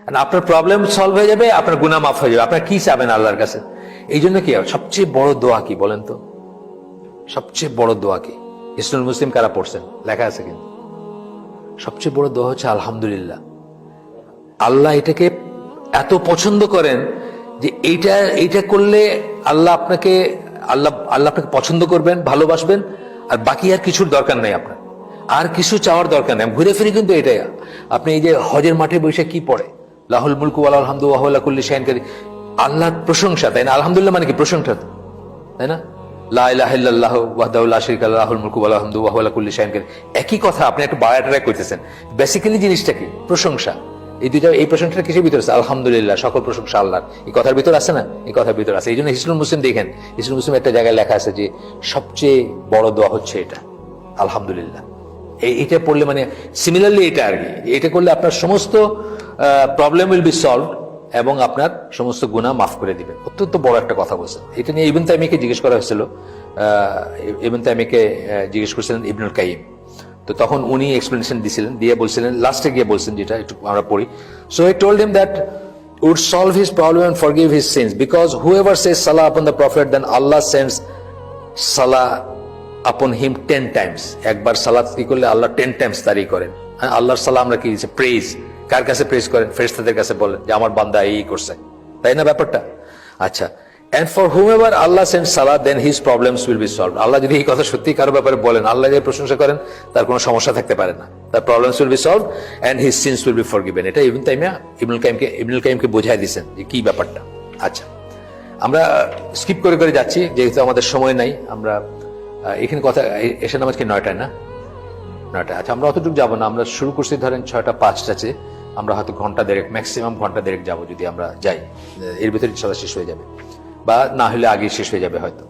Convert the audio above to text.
আপনার problem solve হয়ে যাবে, আপনার গুনাহ মাফ হয়ে যাবে। আপনার কি চাবেন আল্লাহর কাছে? এই জন্য কি সবচেয়ে বড় দোয়া কি বলেন তো? সবচেয়ে বড় দোয়া কি? হিসনুল মুসলিম কারা পড়ছেন? লেখা আছে কিন্তু। সবচেয়ে বড় দোয়া হচ্ছে আলহামদুলিল্লাহ। আল্লাহ এটাকে এত পছন্দ করেন যে এইটা করলে আল্লাহ আপনাকে পছন্দ করবেন, ভালোবাসবেন, আর বাকি আর কিছুর দরকার নাই, আপনার আর কিছু চাওয়ার দরকার নেই। ঘুরে ফিরে কিন্তু এটাই। আপনি এই যে হজের মাঠে বসে কি পড়ে, লাহুল মুলকু ওয়া লাহুল হামদু ওয়া হুয়া আলা কুল্লি শাইইন কাদির, আল্লাহর প্রশংসা, তাই না? আলহামদুলিল্লাহ মানে কি? প্রশংসা, তাই না? লা ইলাহা ইল্লাল্লাহু ওয়াহদাহু লা শারীকা লাহু লাহুল মুলকু ওয়া লাহুল হামদু ওয়া হুয়া আলা কুল্লি শাইইন কাদির। একই কথা, আপনি একটু বাড়ায় কইতেছেন। বেসিক্যালি জিনিসটা কি? প্রশংসা। এই দুইটা, এই প্রশংসাটা কিসের ভিতরে আছে? আলহামদুলিল্লাহ, সকল প্রশংসা আল্লাহর। এই কথার ভিতর আছে না? এই কথার ভিতর আছে। এই জন্য হিসনুল মুসলিম দেখেন, হিসনুল মুসলিম একটা জায়গায় লেখা আছে যে সবচেয়ে বড় দোয়া হচ্ছে এটা, আলহামদুলিল্লাহ। এইটা পড়লে মানে সিমিলারলি এটা আর কি, এটা করলে আপনার সমস্ত প্রবলেম উইল বি সলভড এবং আপনার সমস্ত গুনাহ মাফ করে দিবেন। অত্যন্ত বড় একটা কথা বলছেন। এটা নিয়ে ইবনে তাইমিয়াকে জিজ্ঞেস করা হয়েছিল। ইবনে তাইমিয়াকে জিজ্ঞেস করেছিলেন ইবনুল কাইয়িম। তো তখন উনি এক্সপ্লেনেশন দিয়েছিলেন, দিয়ে বলছিলেন, লাস্টে গিয়ে বলছেন, যেটা একটু আমরা পড়ি। So he told him that would solve his problem and forgive his sins, because whoever says salah upon the prophet, then Allah sends salah upon him 10 times. একবার সালাত কি করলে আল্লাহ 10 টাইমস তারি করেন। আল্লাহর সালাহ আমরা কি দিচ্ছে? প্রেজ। কার কাছে প্রেজ করেন? ফেরেশতাদের কাছে বলেন যে আমার বান্দা এই করছে, তাই না ব্যাপারটা? আচ্ছা, and for whomever Allah sends salah, then his problems will be solved. আল্লাহ যদি এই কথা সত্যি কারো ব্যাপারে বলেন, আল্লাহ যে প্রশংসা করেন, তার কোনো সমস্যা থাকতে পারে না, তার problems will be solved and his sins will be forgiven। এটা ইবনে তাইমিয়া ইবনুল কাইয়িমকে বোঝায় দিয়েছেন যে কি ব্যাপারটা। আচ্ছা, আমরা স্কিপ করে যাচ্ছি যেহেতু আমাদের সময় নাই। আমরা এখানে কথা এসে নামাজ কি 9টায় না? 9টায়। আচ্ছা, আমরা অতটুকু যাবো না। আমরা শুরু করছি ধরেন 6:05 আমরা হয়তো ঘন্টা দেড়েক, ম্যাক্সিমাম ঘন্টা দেড়েক যাবো যদি আমরা যাই। এর ভিতরে ইনশাআল্লাহ শেষ হয়ে যাবে, বা না হলে আগে শেষ হয়ে যাবে হয়তো।